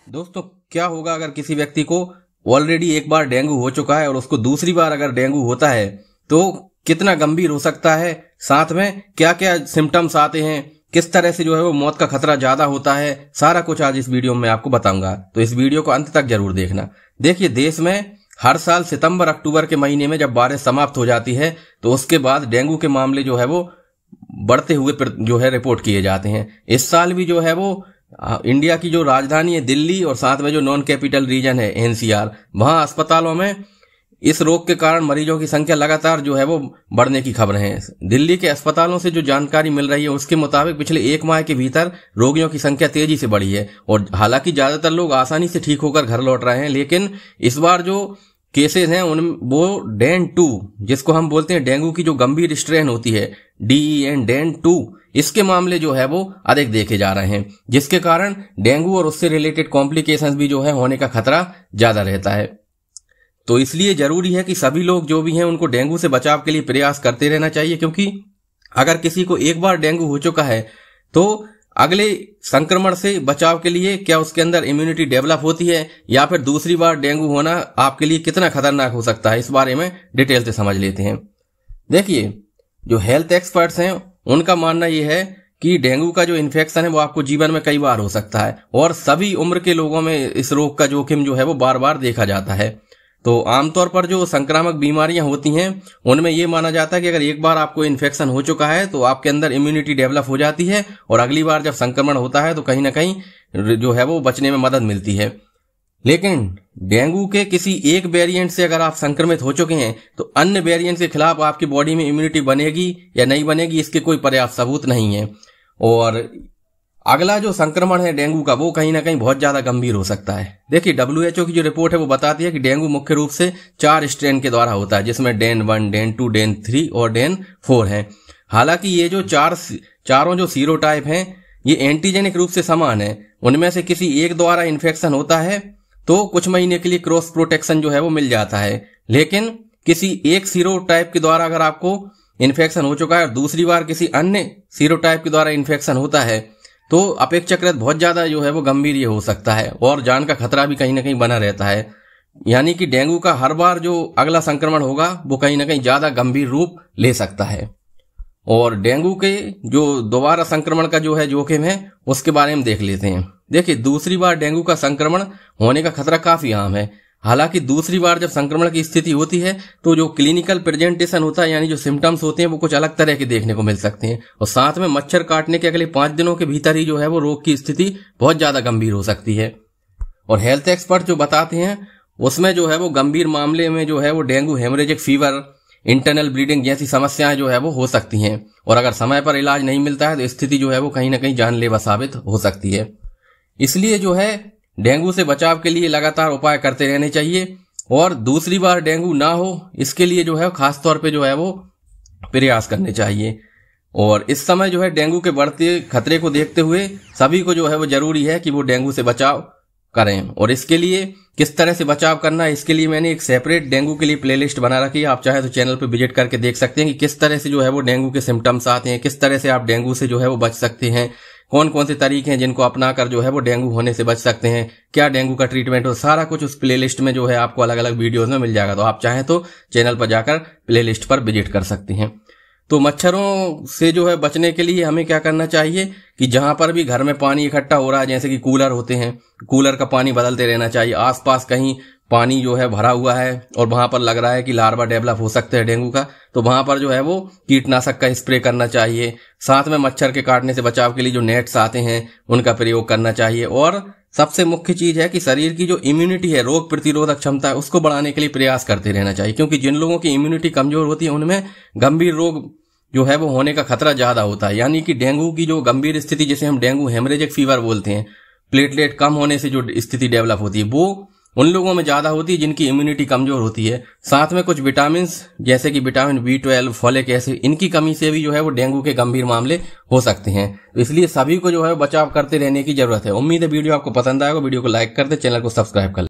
दोस्तों, क्या होगा अगर किसी व्यक्ति को ऑलरेडी एक बार डेंगू हो चुका है और उसको दूसरी बार अगर डेंगू होता है तो कितना गंभीर हो सकता है, साथ में क्या क्या सिम्टम्स आते हैं, किस तरह से जो है वो मौत का खतरा ज्यादा होता है, सारा कुछ आज इस वीडियो में आपको बताऊंगा। तो इस वीडियो को अंत तक जरूर देखना। देखिए, देश में हर साल सितंबर अक्टूबर के महीने में जब बारिश समाप्त हो जाती है तो उसके बाद डेंगू के मामले जो है वो बढ़ते हुए जो है रिपोर्ट किए जाते हैं। इस साल भी जो है वो इंडिया की जो राजधानी है दिल्ली और साथ में जो नॉन कैपिटल रीजन है एनसीआर, वहां अस्पतालों में इस रोग के कारण मरीजों की संख्या लगातार जो है वो बढ़ने की खबरें हैं। दिल्ली के अस्पतालों से जो जानकारी मिल रही है उसके मुताबिक पिछले एक माह के भीतर रोगियों की संख्या तेजी से बढ़ी है और हालांकि ज्यादातर लोग आसानी से ठीक होकर घर लौट रहे हैं, लेकिन इस बार जो केसेस हैं उन वो डेन 2 जिसको हम बोलते हैं डेंगू की जो गंभीर स्ट्रेन होती है DEN डेन 2, इसके मामले जो है वो अधिक देखे जा रहे हैं, जिसके कारण डेंगू और उससे रिलेटेड कॉम्प्लिकेशंस भी जो है होने का खतरा ज्यादा रहता है। तो इसलिए जरूरी है कि सभी लोग जो भी हैं उनको डेंगू से बचाव के लिए प्रयास करते रहना चाहिए, क्योंकि अगर किसी को एक बार डेंगू हो चुका है तो अगले संक्रमण से बचाव के लिए क्या उसके अंदर इम्यूनिटी डेवलप होती है या फिर दूसरी बार डेंगू होना आपके लिए कितना खतरनाक हो सकता है, इस बारे में डिटेल से समझ लेते हैं। देखिए, जो हेल्थ एक्सपर्ट्स हैं उनका मानना यह है कि डेंगू का जो इन्फेक्शन है वो आपको जीवन में कई बार हो सकता है और सभी उम्र के लोगों में इस रोग का जोखिम जो है वो बार बार देखा जाता है। तो आमतौर पर जो संक्रामक बीमारियां होती हैं उनमें यह माना जाता है कि अगर एक बार आपको इन्फेक्शन हो चुका है तो आपके अंदर इम्यूनिटी डेवलप हो जाती है और अगली बार जब संक्रमण होता है तो कहीं ना कहीं जो है वो बचने में मदद मिलती है। लेकिन डेंगू के किसी एक वेरिएंट से अगर आप संक्रमित हो चुके हैं तो अन्य वेरिएंट के खिलाफ आपकी बॉडी में इम्यूनिटी बनेगी या नहीं बनेगी इसके कोई पर्याप्त सबूत नहीं है। और अगला जो संक्रमण है डेंगू का वो कहीं ना कहीं बहुत ज्यादा गंभीर हो सकता है। देखिए, WHO की जो रिपोर्ट है वो बताती है कि डेंगू मुख्य रूप से 4 स्ट्रेन के द्वारा होता है, जिसमें डेन 1, डेन 2, डेन 3 और डेन 4 है। हालांकि ये जो चारों जो सीरोटाइप हैं ये एंटीजेनिक रूप से समान है। उनमें से किसी एक द्वारा इन्फेक्शन होता है तो कुछ महीने के लिए क्रॉस प्रोटेक्शन जो है वो मिल जाता है, लेकिन किसी एक सीरोटाइप के द्वारा अगर आपको इन्फेक्शन हो चुका है और दूसरी बार किसी अन्य सीरोटाइप के द्वारा इन्फेक्शन होता है तो अपेक्षाकृत बहुत ज्यादा जो है वो गंभीर ये हो सकता है और जान का खतरा भी कहीं ना कहीं बना रहता है। यानी कि डेंगू का हर बार जो अगला संक्रमण होगा वो कहीं ना कहीं ज्यादा गंभीर रूप ले सकता है। और डेंगू के जो दोबारा संक्रमण का जो है जोखिम है उसके बारे में देख लेते हैं। देखिए, दूसरी बार डेंगू का संक्रमण होने का खतरा काफी आम है। हालांकि दूसरी बार जब संक्रमण की स्थिति होती है तो जो क्लिनिकल प्रेजेंटेशन होता है यानी जो सिम्टम्स होते हैं वो कुछ अलग तरह के देखने को मिल सकते हैं और साथ में मच्छर काटने के अगले 5 दिनों के भीतर ही जो है वो रोग की स्थिति बहुत ज्यादा गंभीर हो सकती है। और हेल्थ एक्सपर्ट जो बताते हैं उसमें जो है वो गंभीर मामले में जो है वो dengue, haemorrhagic fever, internal bleeding जैसी समस्याएं जो है वो हो सकती हैं और अगर समय पर इलाज नहीं मिलता है तो स्थिति जो है वो कहीं ना कहीं जानलेवा साबित हो सकती है। इसलिए जो है डेंगू से बचाव के लिए लगातार उपाय करते रहने चाहिए और दूसरी बार डेंगू ना हो इसके लिए जो है खास तौर पे जो है वो प्रयास करने चाहिए। और इस समय जो है डेंगू के बढ़ते खतरे को देखते हुए सभी को जो है वो जरूरी है कि वो डेंगू से बचाव करें। और इसके लिए किस तरह से बचाव करना है इसके लिए मैंने एक सेपरेट डेंगू के लिए प्लेलिस्ट बना रखी है। आप चाहे तो चैनल पर विजिट करके देख सकते हैं कि किस तरह से जो है वो डेंगू के सिम्टम्स आते हैं, किस तरह से आप डेंगू से जो है वो बच सकते हैं, कौन कौन से तरीके हैं जिनको अपनाकर जो है वो डेंगू होने से बच सकते हैं, क्या डेंगू का ट्रीटमेंट हो, सारा कुछ उस प्लेलिस्ट में जो है आपको अलग अलग वीडियोस में मिल जाएगा। तो आप चाहें तो चैनल पर जाकर प्लेलिस्ट पर विजिट कर सकते हैं। तो मच्छरों से जो है बचने के लिए हमें क्या करना चाहिए कि जहां पर भी घर में पानी इकट्ठा हो रहा है, जैसे कि कूलर होते हैं, कूलर का पानी बदलते रहना चाहिए। आसपास कहीं पानी जो है भरा हुआ है और वहां पर लग रहा है कि लार्वा डेवलप हो सकते हैं डेंगू का, तो वहां पर जो है वो कीटनाशक का स्प्रे करना चाहिए। साथ में मच्छर के काटने से बचाव के लिए जो नेट्स आते हैं उनका प्रयोग करना चाहिए। और सबसे मुख्य चीज है कि शरीर की जो इम्यूनिटी है, रोग प्रतिरोधक क्षमता है, उसको बढ़ाने के लिए प्रयास करते रहना चाहिए, क्योंकि जिन लोगों की इम्यूनिटी कमजोर होती है उनमें गंभीर रोग जो है वो होने का खतरा ज्यादा होता है। यानी कि डेंगू की जो गंभीर स्थिति जिसे हम डेंगू हेमरेजिक फीवर बोलते हैं, प्लेटलेट कम होने से जो स्थिति डेवलप होती है वो उन लोगों में ज्यादा होती है जिनकी इम्यूनिटी कमजोर होती है। साथ में कुछ विटामिन जैसे कि विटामिन B12, फॉलिक एसिड, इनकी कमी से भी जो है वो डेंगू के गंभीर मामले हो सकते हैं। तो इसलिए सभी को जो है बचाव करते रहने की जरूरत है। उम्मीद है वीडियो आपको पसंद आएगा। वीडियो को लाइक कर दे, चैनल को सब्सक्राइब कर ले।